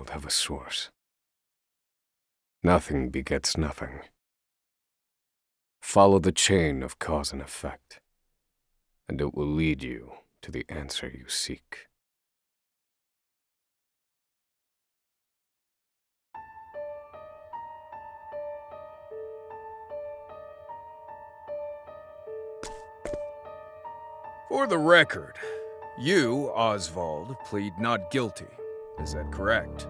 world have a source. Nothing begets nothing. Follow the chain of cause and effect, and it will lead you to the answer you seek. For the record, you, Osvald, plead not guilty. Is that correct?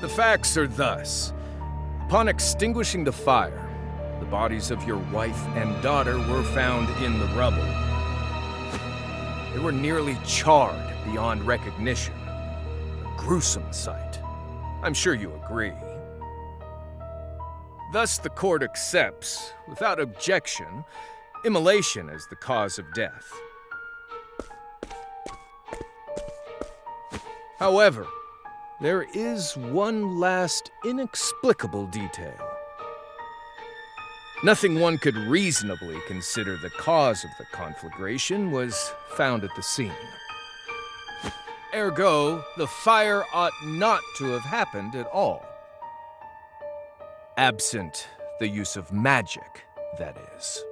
The facts are thus. Upon extinguishing the fire, the bodies of your wife and daughter were found in the rubble. They were nearly charred beyond recognition. A gruesome sight. I'm sure you agree. Thus, the court accepts, without objection, immolation as the cause of death. However, there is one last inexplicable detail. Nothing one could reasonably consider the cause of the conflagration was found at the scene. Ergo, the fire ought not to have happened at all. Absent the use of magic, that is.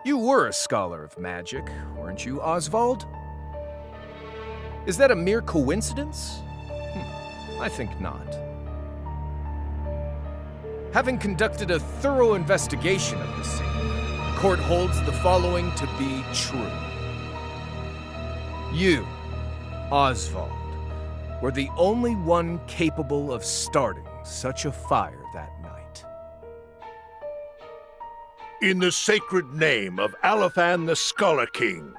You were a scholar of magic, weren't you, Osvald? Is that a mere coincidence? I think not. Having conducted a thorough investigation of the scene, the court holds the following to be true. You, Osvald, were the only one capable of starting such a fire that night. In the sacred name of Alephan the Scholar King,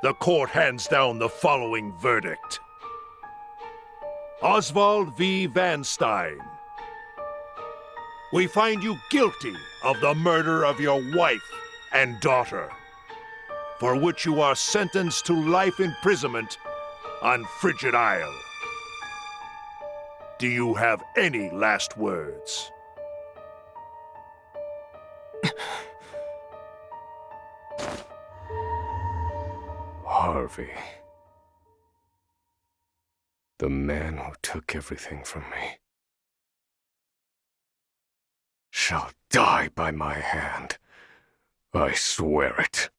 the court hands down the following verdict. Osvald V. Van Stein, we find you guilty of the murder of your wife and daughter, for which you are sentenced to life imprisonment on Frigid Isle. Do you have any last words? Harvey. The man who took everything from me shall die by my hand. I swear it.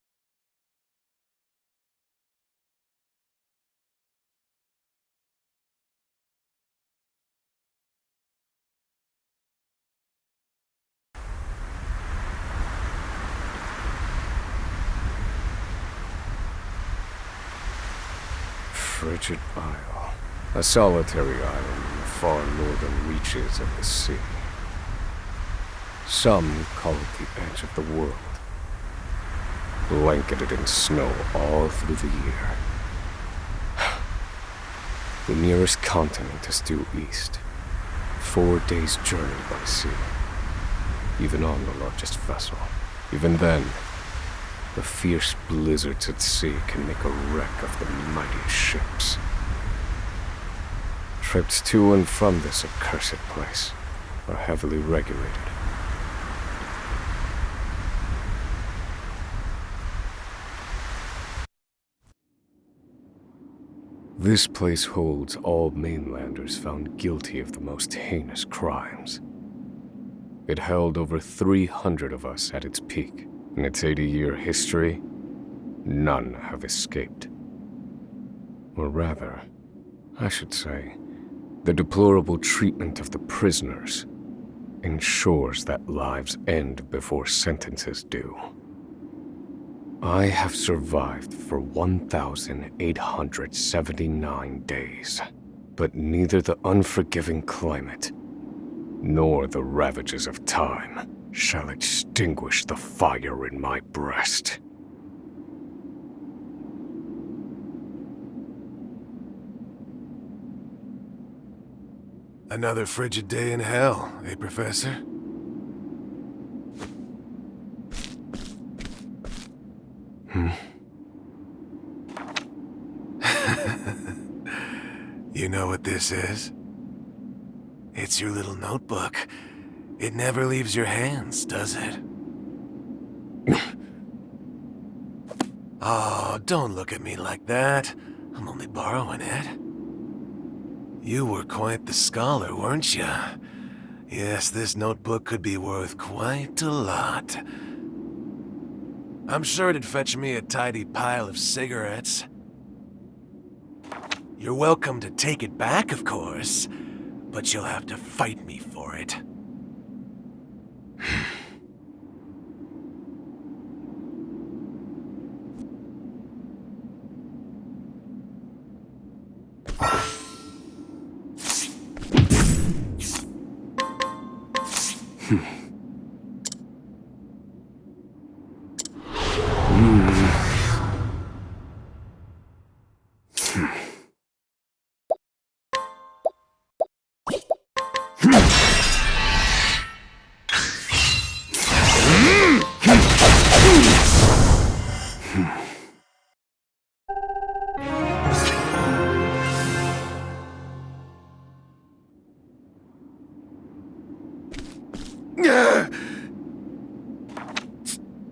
Frigid Isle, a solitary island in the far northern reaches of the sea. Some call it the edge of the world, blanketed in snow all through the year. The nearest continent is due east, 4 days' journey by sea, even on the largest vessel. Even then, the fierce blizzards at sea can make a wreck of the mightiest ships. Trips to and from this accursed place are heavily regulated. This place holds all mainlanders found guilty of the most heinous crimes. It held over 300 of us at its peak. In its 80-year history, none have escaped. Or rather, I should say, the deplorable treatment of the prisoners ensures that lives end before sentences do. I have survived for 1,879 days, but neither the unforgiving climate nor the ravages of time shall extinguish the fire in my breast. Another frigid day in hell, eh, Professor? You know what this is? It's your little notebook. It never leaves your hands, does it? Oh, don't look at me like that. I'm only borrowing it. You were quite the scholar, weren't you? Yes, this notebook could be worth quite a lot. I'm sure it'd fetch me a tidy pile of cigarettes. You're welcome to take it back, of course, but you'll have to fight me for it.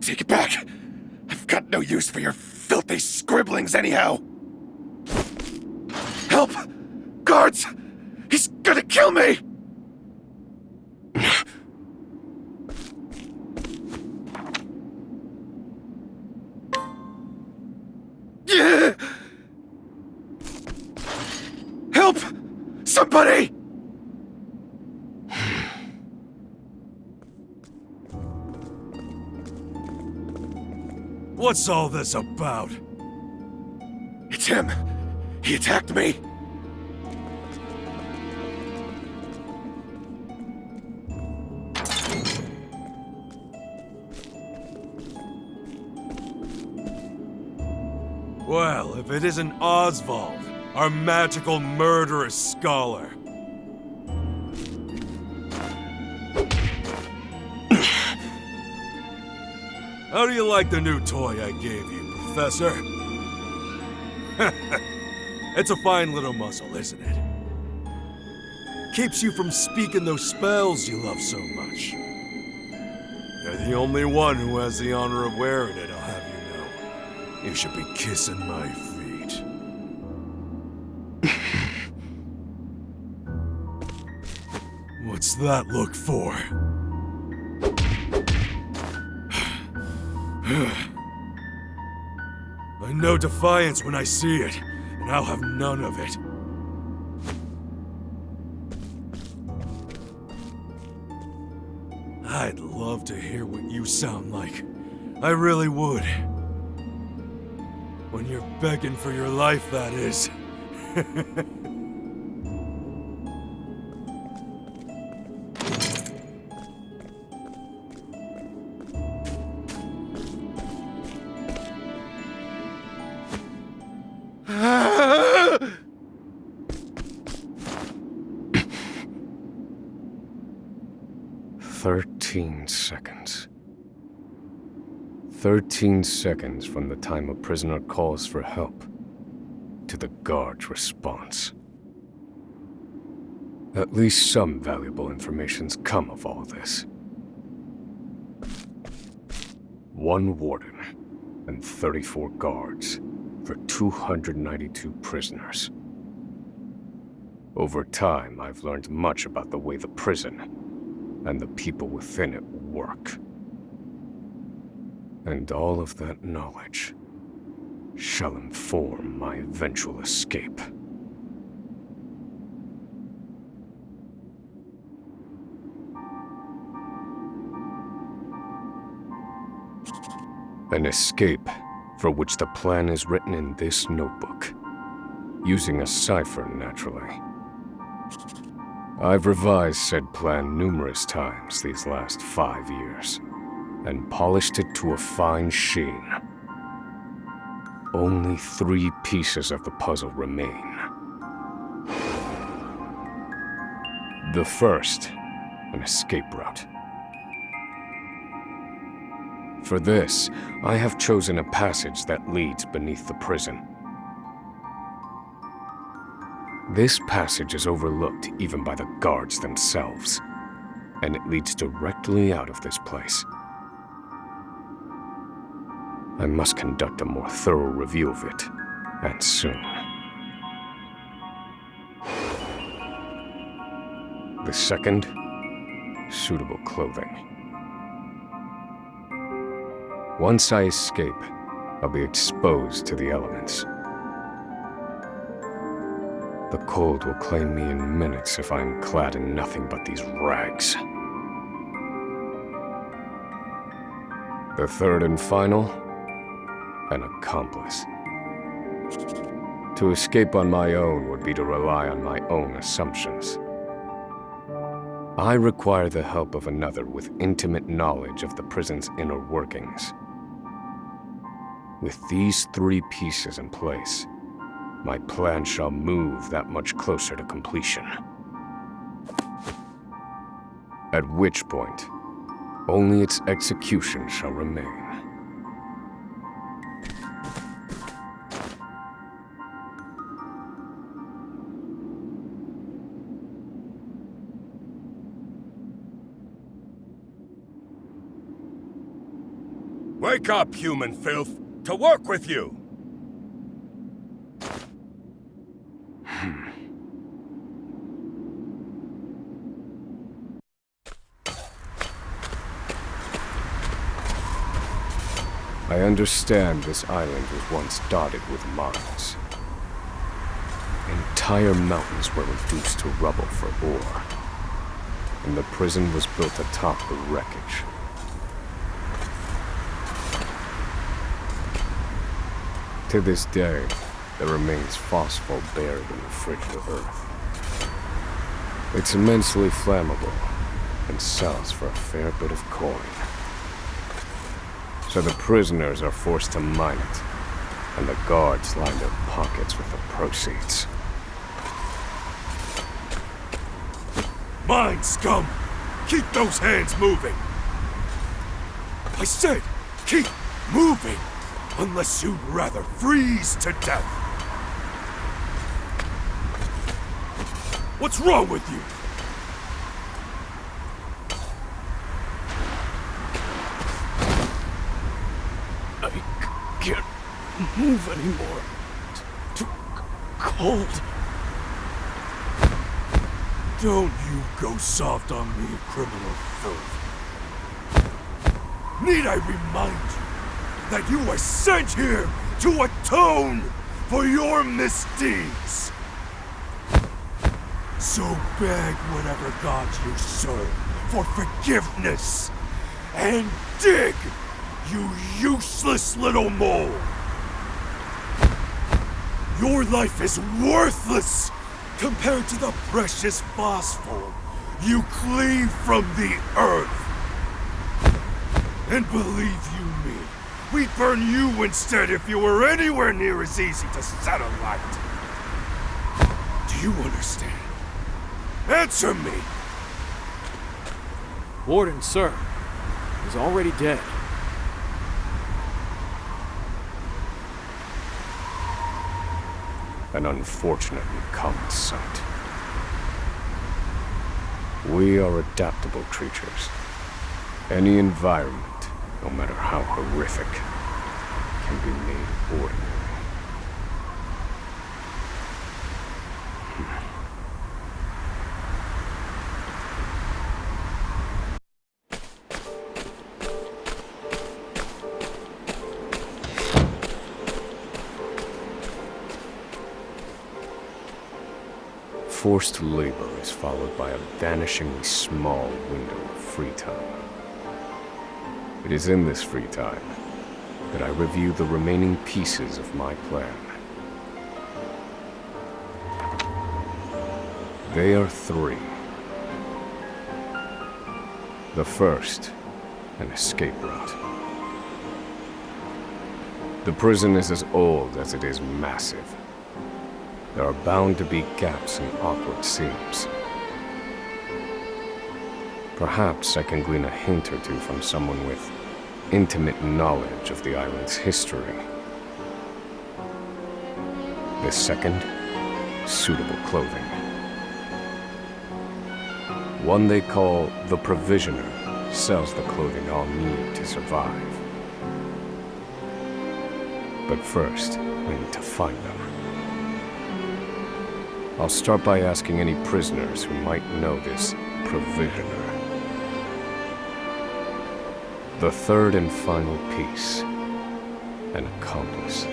Take it back! I've got no use for your filthy scribblings anyhow! Help! Guards! He's gonna kill me! Help! Somebody! What's all this about? It's him! He attacked me! Well, if it isn't Osvald, our magical murderous scholar. How do you like the new toy I gave you, Professor? It's a fine little muzzle, isn't it? Keeps you from speaking those spells you love so much. You're the only one who has the honor of wearing it, I'll have you know. You should be kissing my feet. What's that look for? I know defiance when I see it, and I'll have none of it. I'd love to hear what you sound like. I really would. When you're begging for your life, that is. Seconds. 13 seconds from the time a prisoner calls for help to the guard's response. At least some valuable information's come of all this. 1 warden and 34 guards for 292 prisoners. Over time, I've learned much about the way the prison and the people within it work. And all of that knowledge shall inform my eventual escape. An escape for which the plan is written in this notebook, using a cipher, naturally. I've revised said plan numerous times these last 5 years, and polished it to a fine sheen. Only 3 pieces of the puzzle remain. The first, an escape route. For this, I have chosen a passage that leads beneath the prison. This passage is overlooked even by the guards themselves, and it leads directly out of this place. I must conduct a more thorough review of it, and soon. The second, suitable clothing. Once I escape, I'll be exposed to the elements. The cold will claim me in minutes if I'm clad in nothing but these rags. The third and final, an accomplice. To escape on my own would be to rely on my own assumptions. I require the help of another with intimate knowledge of the prison's inner workings. With these three pieces in place, my plan shall move that much closer to completion. At which point, only its execution shall remain. Wake up, human filth! To work with you! I understand this island was once dotted with mines. Entire mountains were reduced to rubble for ore, and the prison was built atop the wreckage. To this day, there remains phosphor buried in the frigid earth. It's immensely flammable and sells for a fair bit of coin. So the prisoners are forced to mine it, and the guards line their pockets with the proceeds. Mine, scum! Keep those hands moving! I said, keep moving! Unless you'd rather freeze to death! What's wrong with you? I can't move anymore. Too cold. Don't you go soft on me, criminal filth. Need I remind you that you were sent here to atone for your misdeeds? So beg whatever gods you serve for forgiveness, and dig, you useless little mole! Your life is worthless compared to the precious phosphor you cleave from the earth. And believe you me, we'd burn you instead if you were anywhere near as easy to set alight. Do you understand? Answer me! Warden, sir. He's already dead. An unfortunately common sight. We are adaptable creatures. Any environment, no matter how horrific, can be made ordinary. Forced labor is followed by a vanishingly small window of free time. It is in this free time that I review the remaining pieces of my plan. They are three. The first, an escape route. The prison is as old as it is massive. There are bound to be gaps and awkward seams. Perhaps I can glean a hint or two from someone with intimate knowledge of the island's history. The second, suitable clothing. One they call the Provisioner sells the clothing I'll need to survive. But first, I need to find them. I'll start by asking any prisoners who might know this provisioner. The third and final piece. An accomplice.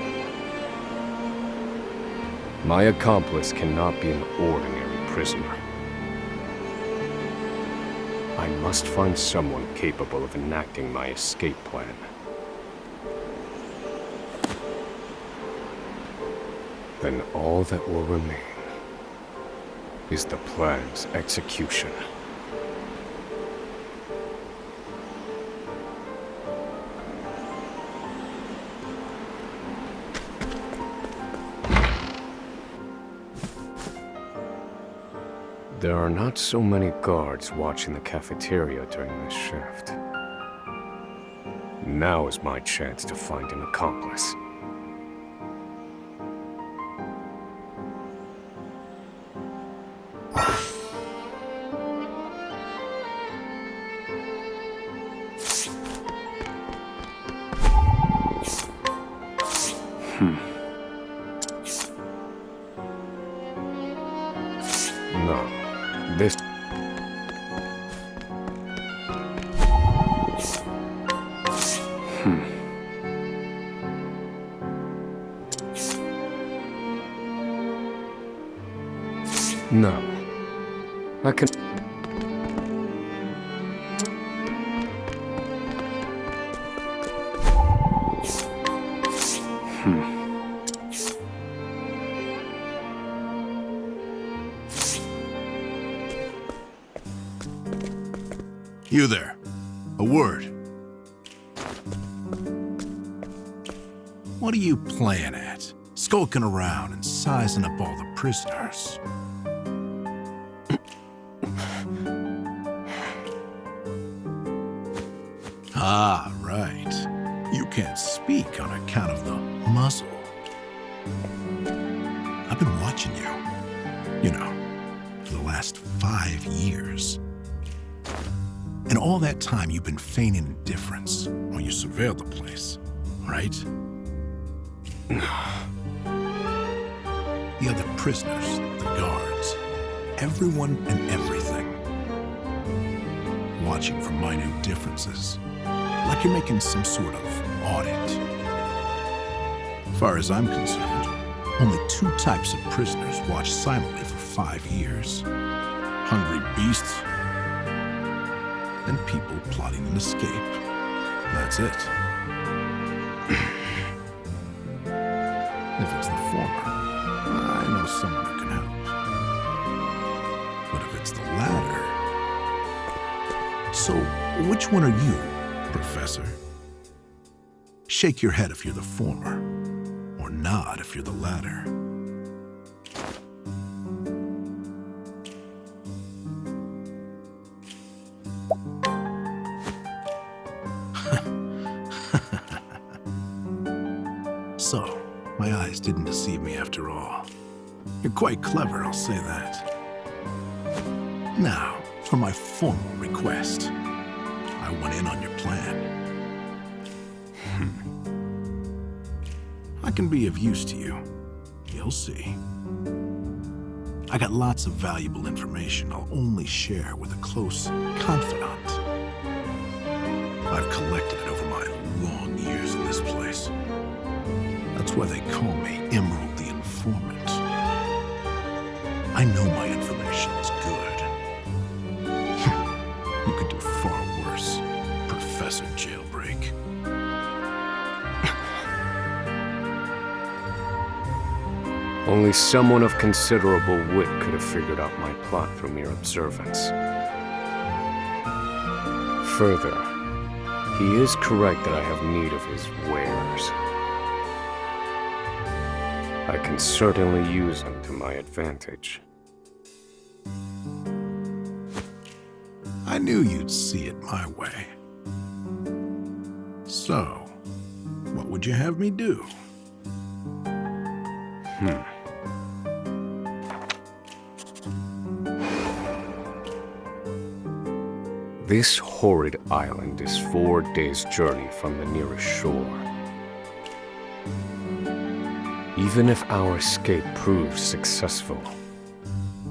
My accomplice cannot be an ordinary prisoner. I must find someone capable of enacting my escape plan. Then all that will remain is the plan's execution. There are not so many guards watching the cafeteria during this shift. Now is my chance to find an accomplice. No, this... No. I can... You there. A word. What are you playing at? Skulking around and sizing up all the prisoners. Ah, right. You can't speak on account of the muzzle. I've been watching you. You know, for the last 5 years. And all that time you've been feigning indifference while you surveilled the place, right? The other prisoners, the guards, everyone and everything. Watching for minute differences, like you're making some sort of audit. As far as I'm concerned, only 2 types of prisoners watch silently for 5 years. Hungry beasts and people plotting an escape. That's it. If it's the former, I know someone who can help. But if it's the latter... So, which one are you, Professor? Shake your head if you're the former, or nod if you're the latter. So, my eyes didn't deceive me after all. You're quite clever, I'll say that. Now, for my formal request. I went in on your plan. I can be of use to you. You'll see. I got lots of valuable information I'll only share with a close confidant. I've collected it over my long years in this place. That's why they call me Emerald the Informant. I know my information is good. You could do far worse, Professor Jailbreak. Only someone of considerable wit could have figured out my plot from mere observance. Further, he is correct that I have need of his wares. I can certainly use them to my advantage. I knew you'd see it my way. So, what would you have me do? This horrid island is 4 days' journey from the nearest shore. Even if our escape proves successful,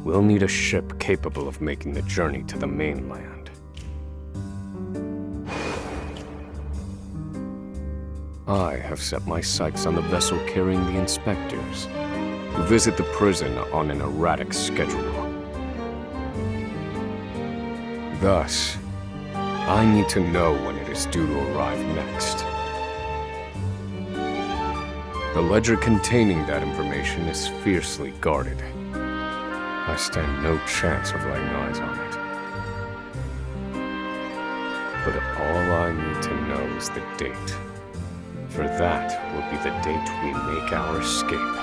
we'll need a ship capable of making the journey to the mainland. I have set my sights on the vessel carrying the inspectors, who visit the prison on an erratic schedule. Thus, I need to know when it is due to arrive next. The ledger containing that information is fiercely guarded. I stand no chance of laying eyes on it. But all I need to know is the date. For that will be the date we make our escape.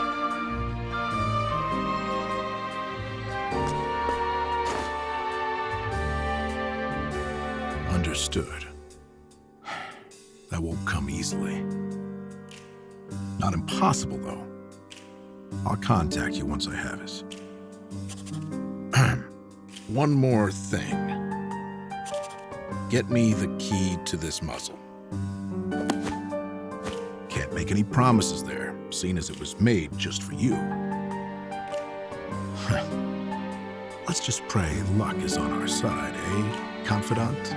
Understood. That won't come easily. Not impossible, though. I'll contact you once I have it. One more thing. Get me the key to this muzzle. Can't make any promises there, seeing as it was made just for you. Let's just pray luck is on our side, eh, confidant?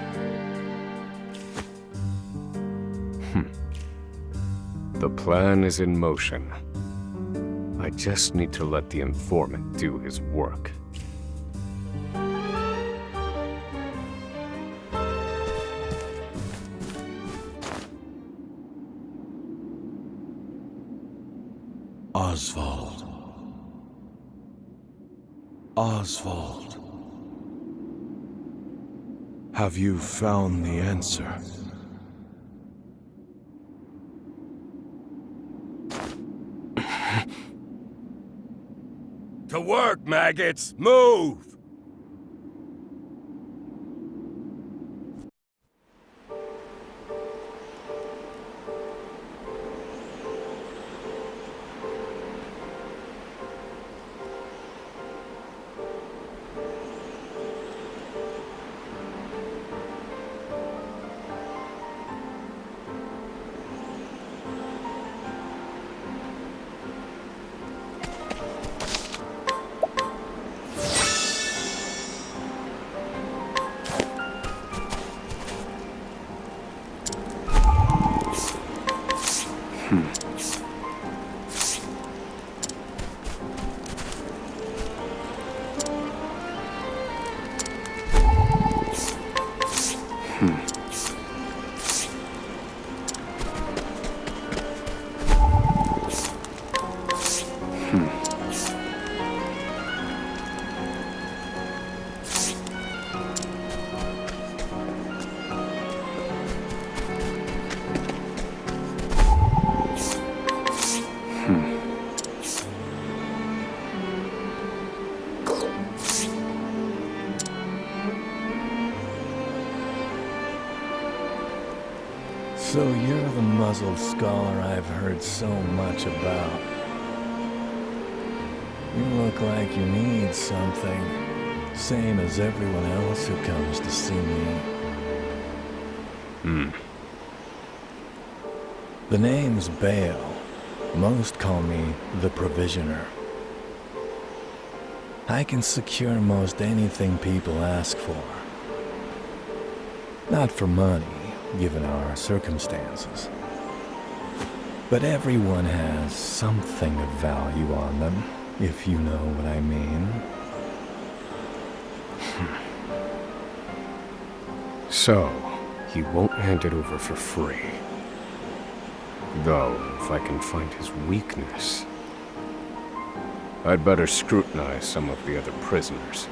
The plan is in motion. I just need to let the informant do his work. Osvald. Osvald. Have you found the answer? To work, maggots! Move! So you're the muzzled scholar I've heard so much about. You look like you need something, same as everyone else who comes to see me. The name's Bale. Most call me the Provisioner. I can secure most anything people ask for. Not for money, given our circumstances. But everyone has something of value on them, if you know what I mean. So, he won't hand it over for free. Though, if I can find his weakness, I'd better scrutinize some of the other prisoners.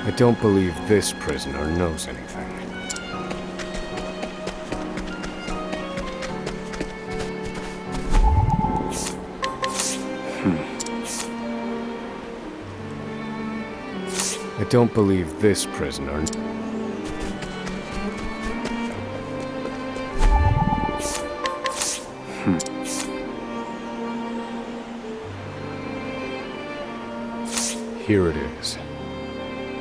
I don't believe this prisoner knows anything. I don't believe this prisoner. Here it is.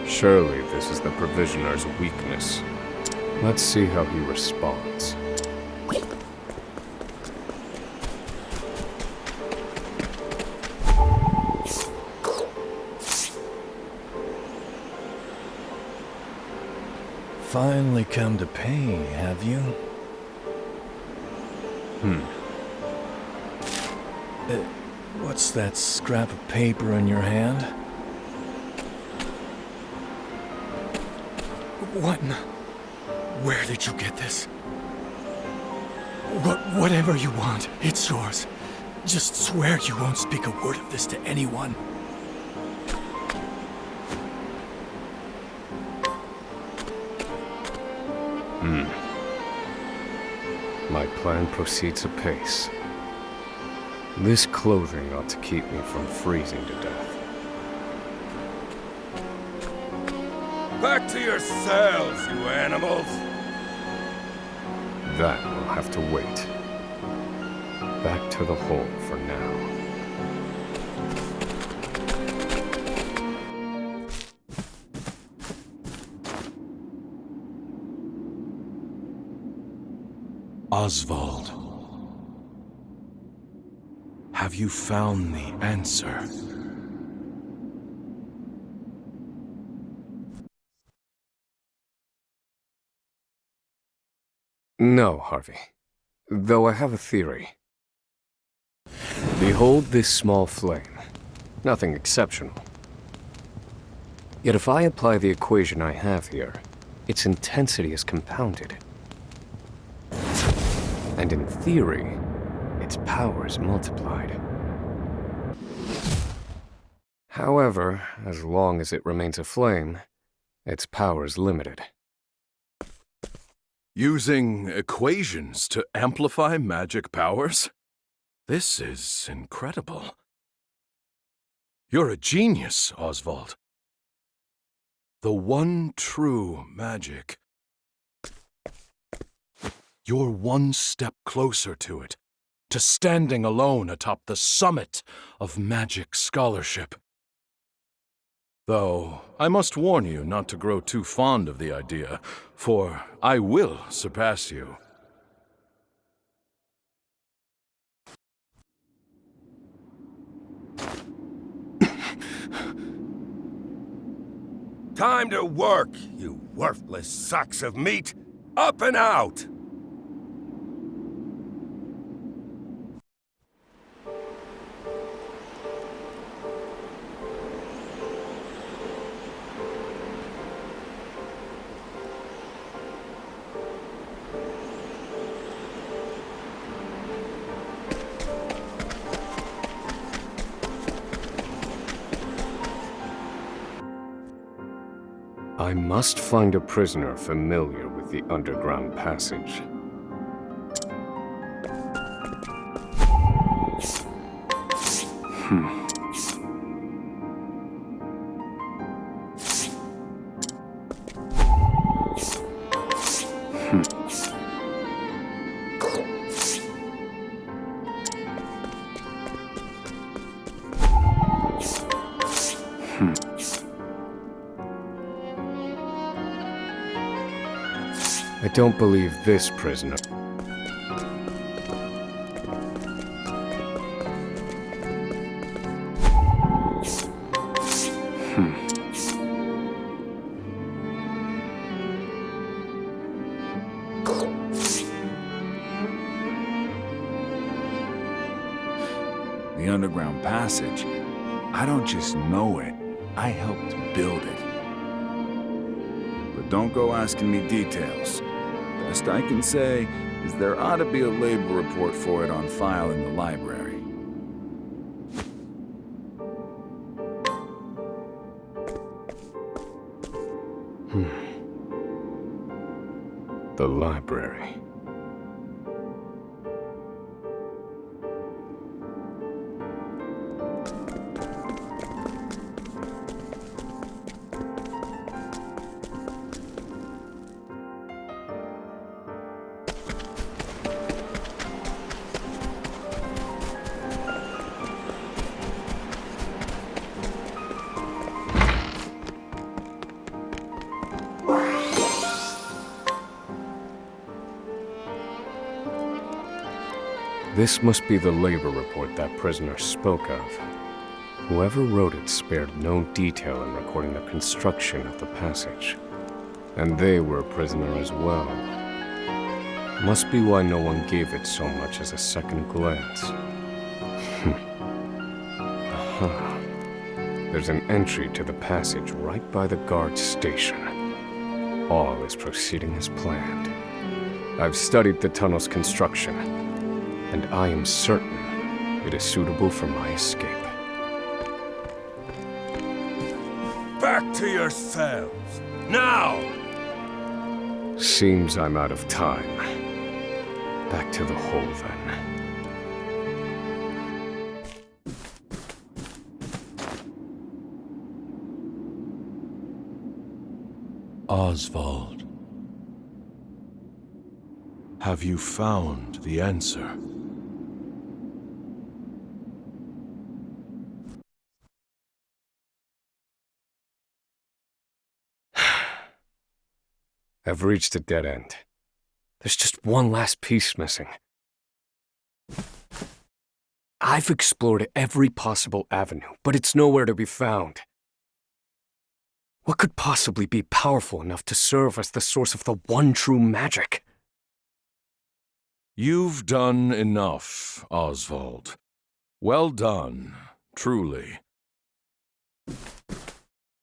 Surely this is the provisioner's weakness. Let's see how he responds. Finally come to pay, have you? What's that scrap of paper in your hand? What in the... Where did you get this? Whatever you want, it's yours. Just swear you won't speak a word of this to anyone. My plan proceeds apace. This clothing ought to keep me from freezing to death. Back to your cells, you animals! That will have to wait. Back to the hole for now. Osvald. Have you found the answer? No, Harvey. Though I have a theory. Behold this small flame. Nothing exceptional. Yet if I apply the equation I have here, its intensity is compounded. And in theory, its power is multiplied. However, as long as it remains a flame, its power is limited. Using equations to amplify magic powers? This is incredible. You're a genius, Osvald. The one true magic. You're one step closer to it, to standing alone atop the summit of magic scholarship. Though, I must warn you not to grow too fond of the idea, for I will surpass you. Time to work, you worthless sacks of meat! Up and out! I must find a prisoner familiar with the underground passage. I don't believe this prisoner. The underground passage. I don't just know it, I helped build it. But don't go asking me details. Best I can say is there ought to be a labor report for it on file in the library. The library. This must be the labor report that prisoner spoke of. Whoever wrote it spared no detail in recording the construction of the passage. And they were a prisoner as well. Must be why no one gave it so much as a second glance. Aha. There's an entry to the passage right by the guard station. All is proceeding as planned. I've studied the tunnel's construction, and I am certain it is suitable for my escape. Back to your cells, now! Seems I'm out of time. Back to the hole, then. Osvald. Have you found the answer? I've reached a dead end. There's just one last piece missing. I've explored every possible avenue, but it's nowhere to be found. What could possibly be powerful enough to serve as the source of the one true magic? You've done enough, Osvald. Well done, truly.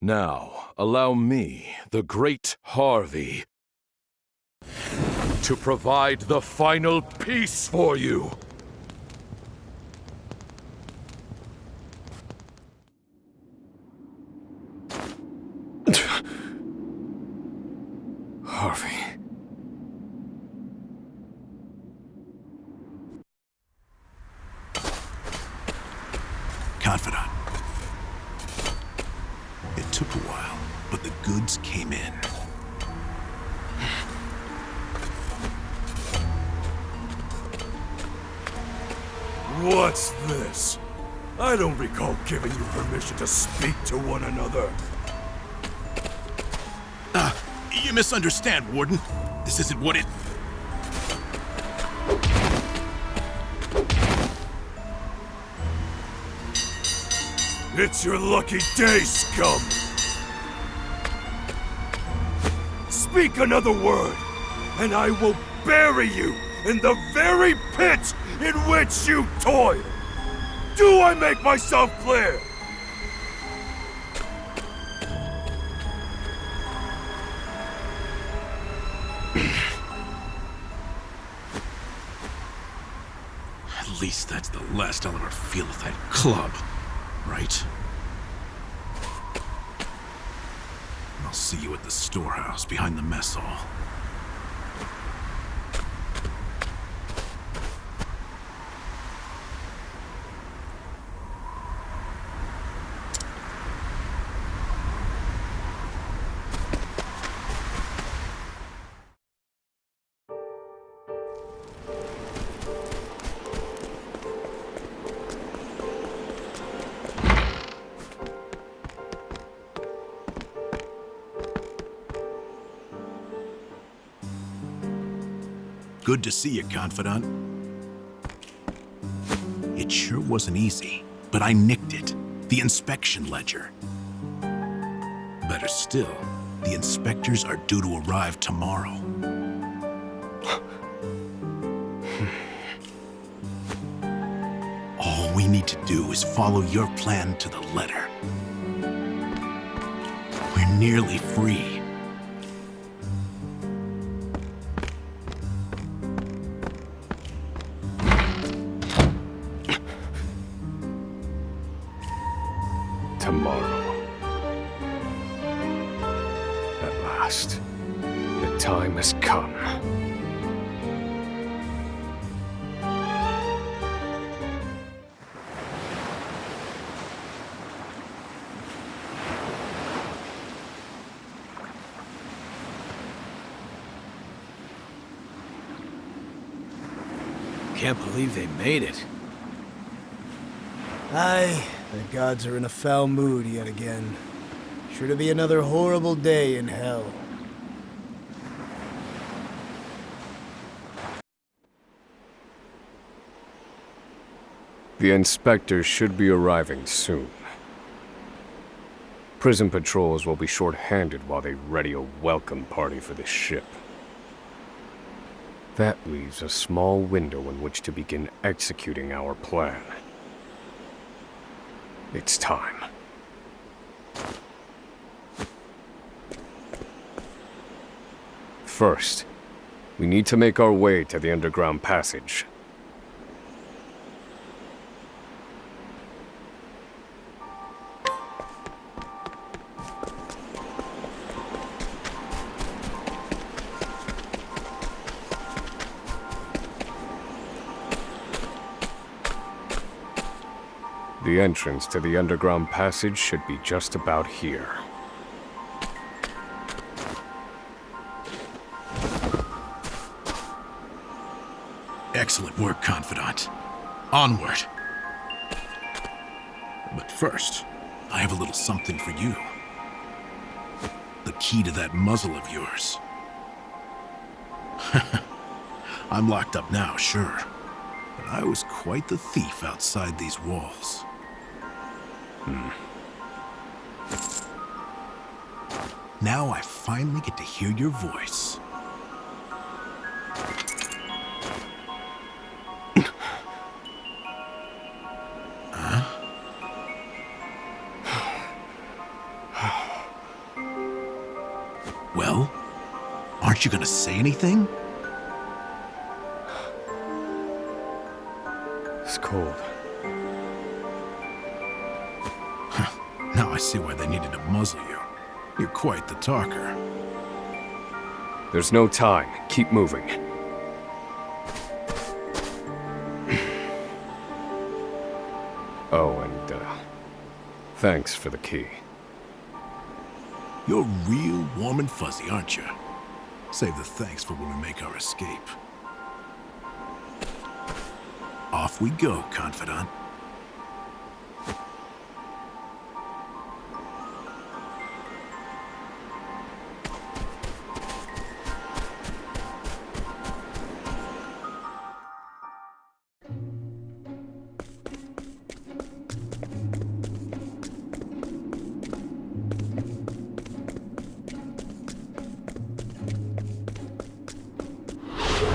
Now, allow me, the great Harvey, to provide the final piece for you. Harvey. Confidant. It took a while, but the goods came in. What's this? I don't recall giving you permission to speak to one another. You misunderstand, Warden. This isn't what it... It's your lucky day, scum! Speak another word, and I will bury you in the very pit in which you toil! Do I make myself clear? At least that's the last I'll ever feel of that club, right? I'll see you at the storehouse behind the mess hall. Good to see you, Confidant. It sure wasn't easy, but I nicked it. The inspection ledger. Better still, the inspectors are due to arrive tomorrow. All we need to do is follow your plan to the letter. We're nearly free. Tomorrow. At last, the time has come. Can't believe they made it. Aye, the gods are in a foul mood yet again. Sure to be another horrible day in hell. The inspectors should be arriving soon. Prison patrols will be short-handed while they ready a welcome party for the ship. That leaves a small window in which to begin executing our plan. It's time. First, we need to make our way to the underground passage. The entrance to the underground passage should be just about here. Excellent work, Confidant. Onward. But first, I have a little something for you. The key to that muzzle of yours. I'm locked up now, sure. But I was quite the thief outside these walls. Now I finally get to hear your voice. Well, aren't you gonna say anything? It's cold. Now I see why they needed to muzzle you. You're quite the talker. There's no time. Keep moving. Oh, and, thanks for the key. You're real warm and fuzzy, aren't you? Save the thanks for when we make our escape. Off we go, Confidant.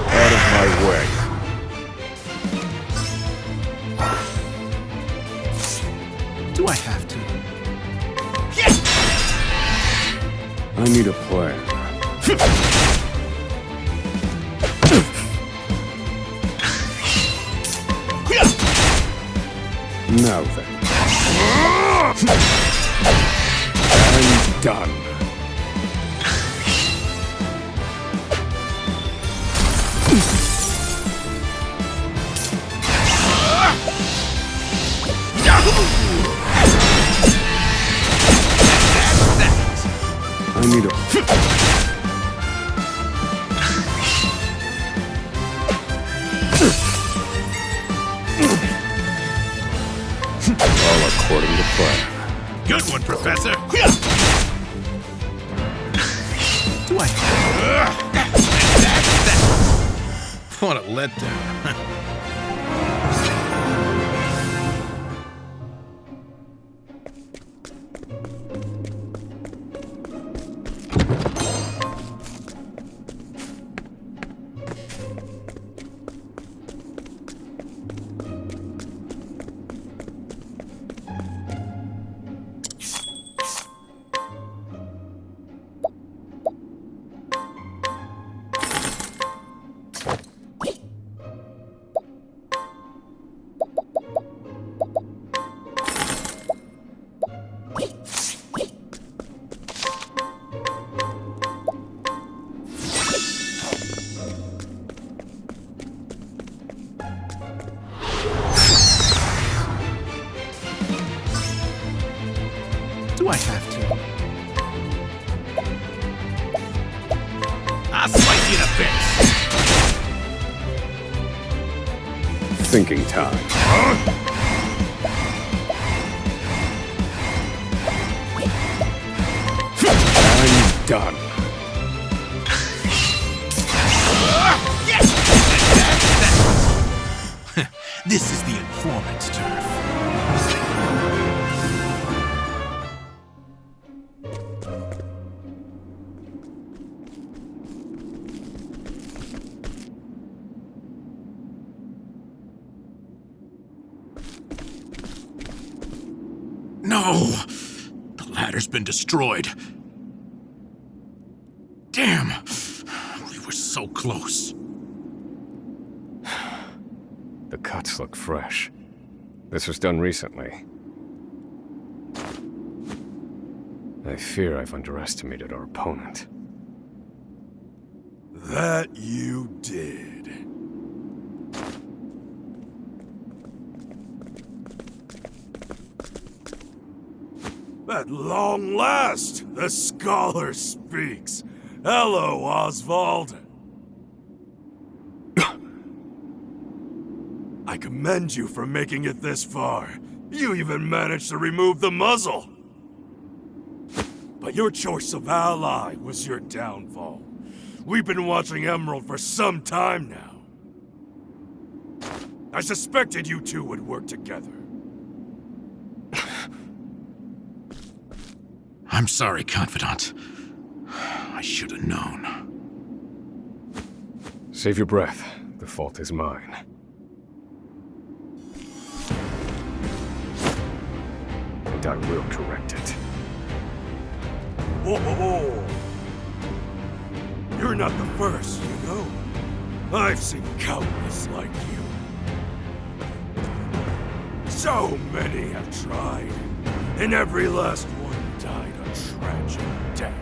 Out of my way. Do I have to? I need a plan. Now then. I'm done. I need a... All according to plan. Good one, Professor! Do I... What a letdown. Do I have to? I'll slice you to bits! Thinking time. I'm done. This is the informant's turf. No! The ladder's been destroyed. Damn! We were so close. The cuts look fresh. This was done recently. I fear I've underestimated our opponent. That you did. At long last, the scholar speaks. Hello, Osvald. I commend you for making it this far. You even managed to remove the muzzle. But your choice of ally was your downfall. We've been watching Emerald for some time now. I suspected you two would work together. I'm sorry, Confidant. I should have known. Save your breath. The fault is mine. And I will correct it. Whoa! You're not the first, you know. I've seen countless like you. So many have tried, and every last one died a tragic death.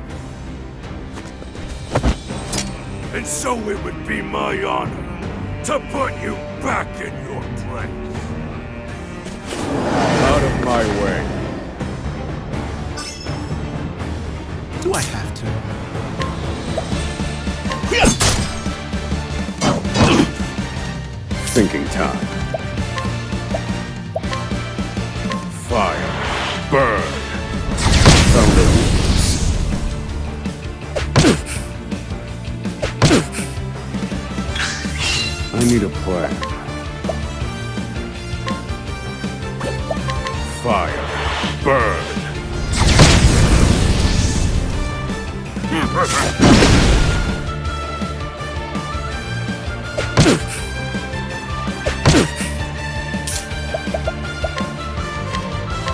And so it would be my honor to put you back in your place. Out of my way. Do I have to? Thinking time. Fire. Burn. Thunder wheels. I need a plan. Fire. Burn.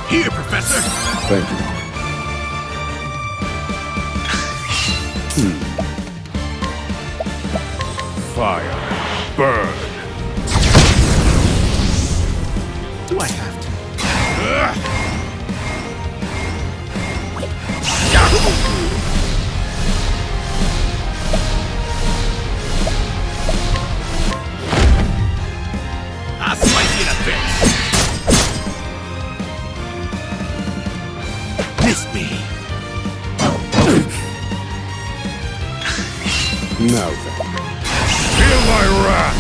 Here, Professor! Thank you. Fire. Burn. Do I have to? I'll slice you to bits! Miss me! Now then. Feel my wrath!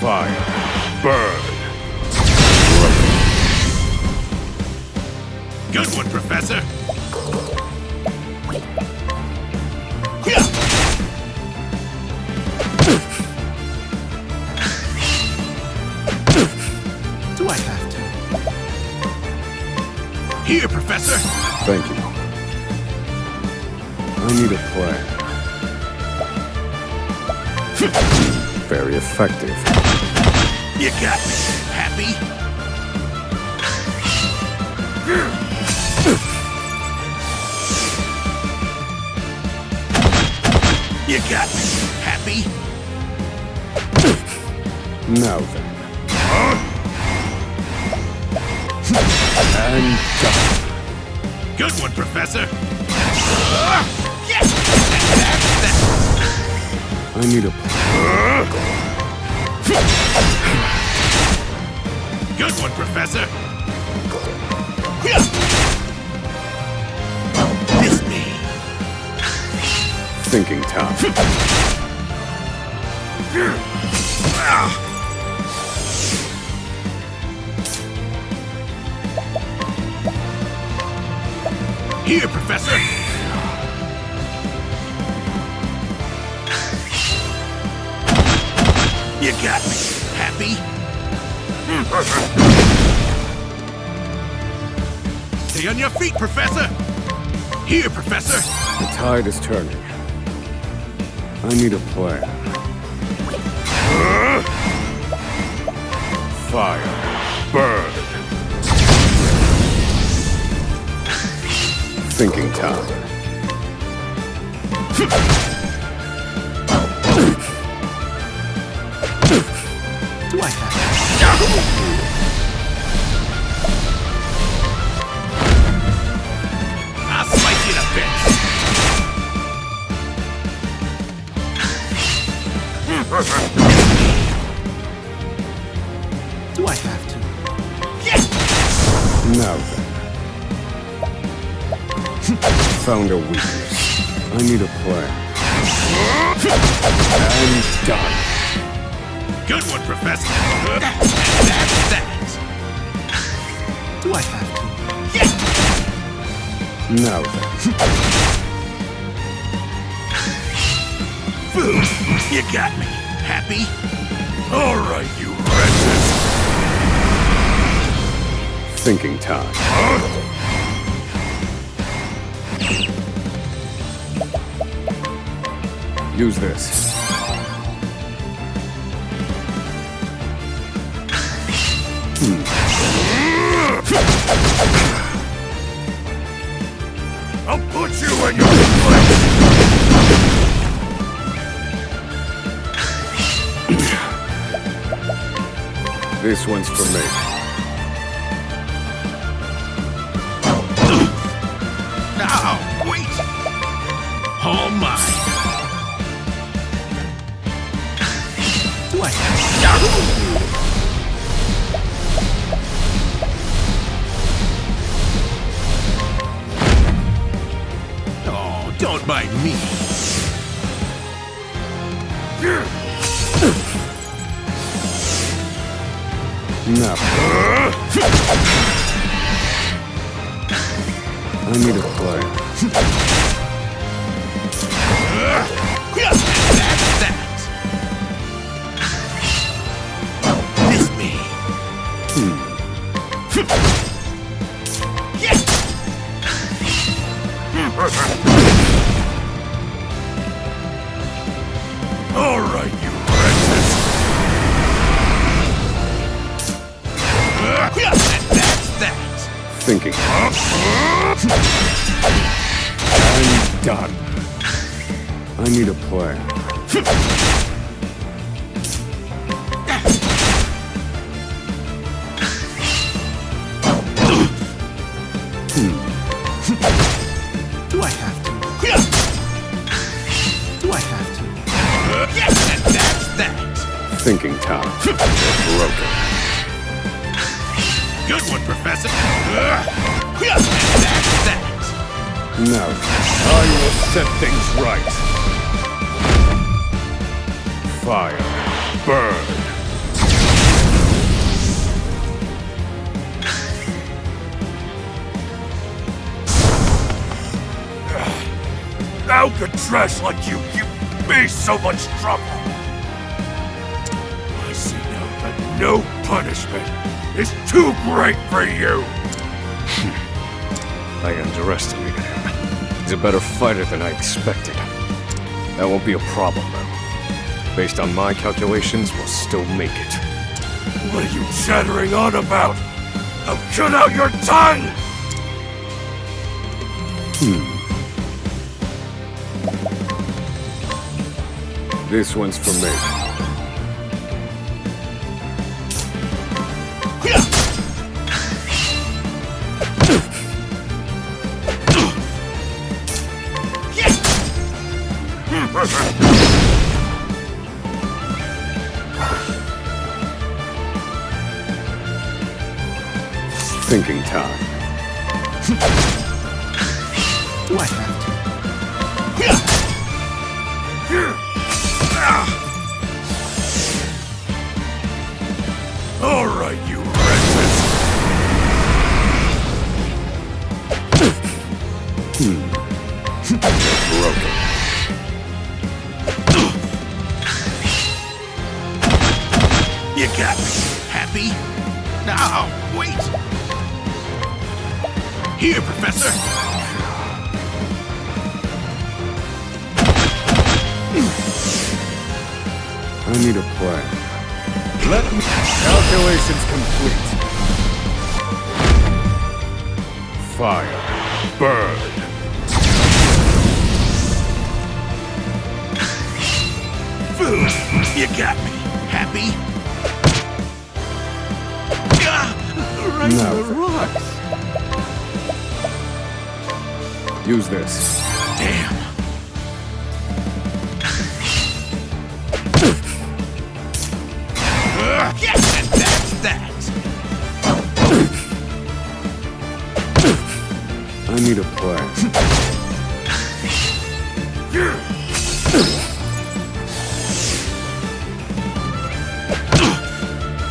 Fire. Burn. Good one, Professor! Do I have to? Here, Professor! Thank you. I need a plan. Very effective. You got me. Happy? You got me. Happy? Now then. And done. Good one, Professor! I need a plan. Good one, Professor! Miss me! Thinking time. Here, Professor! You got me. Happy? Stay on your feet, Professor! Here, Professor! The tide is turning. I need a plan. Fire. Burn. Thinking time. Do I have I'll slice you to bits! Do I have to? Now then. Found a weakness. I need a plan. And done. Good one, Professor! That's that! Do I have to? Now then. Boom! You got me. Happy? All right, you wretches! Thinking time. Use this. I'll put you in your place! This one's for me. Now, wait! All mine! Do I have Oh, don't mind me! Now. I need a plan. That's that! Miss me! All right, you wretches! That's that! Thinking. And done. I need a plan. Do I have to? Do I have to? That's that! Thinking time. Broken. Good one, Professor! That's that! Now. I will set things right. Fire. Burn. How could trash like you give me so much trouble? I see now that no punishment is too great for you! I underestimated him. He's a better fighter than I expected. That won't be a problem, though. Based on my calculations, we'll still make it. What are you chattering on about? I'll cut out your tongue! This one's for me. Thinking time. Do I have to? All right, you wretches! Broken. You got me. Happy? No, wait! Here, Professor! I need a plan. Let me... Calculations complete. Fire. Burn. Food! You got me. Happy? Right No. in the rocks! Use this. Damn! And that's that! I need a plan.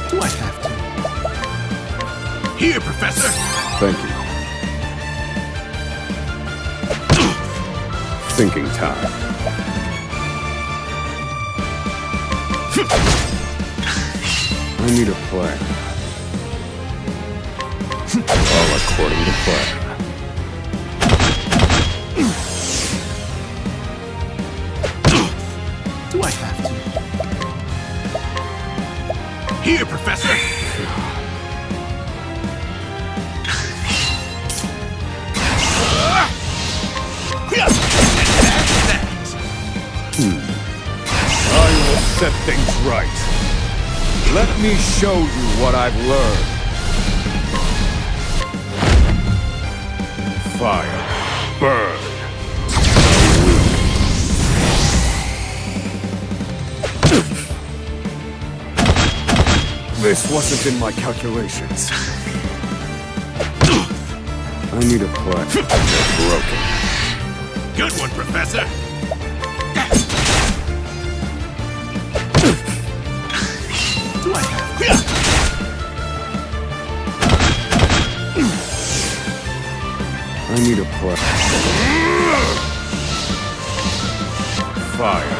Do I have to? Here, Professor! Thank you. Thinking time. I need a plan. All according to plan. Do I have to? Here, Professor! I will set things right. Let me show you what I've learned. Fire. Burn. This wasn't in my calculations. I need a plan. They're broken. Good one, Professor! Do I have? I need a plan. Fire.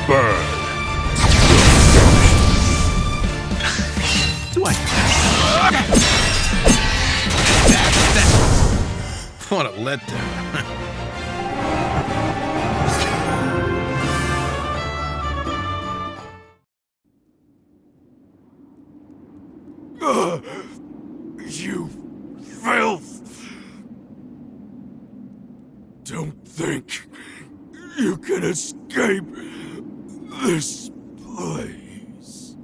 Burn. Do I have? What a letdown. You filth! Don't think you can escape this place.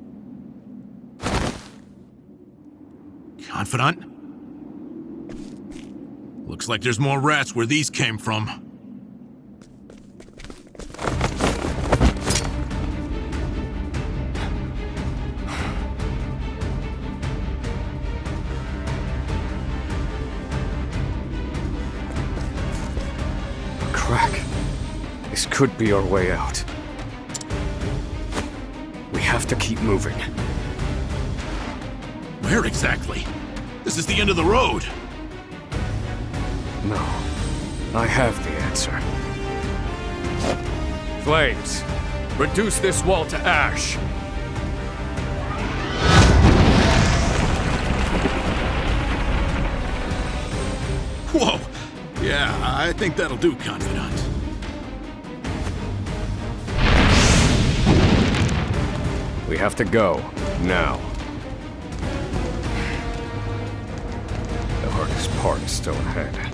Confidant? Looks like there's more rats where these came from. Crack. This could be our way out. We have to keep moving. Where exactly? This is the end of the road. No. I have the answer. Flames, reduce this wall to ash. Whoa! Yeah, I think that'll do, Confidant. We have to go, now. The hardest part is still ahead.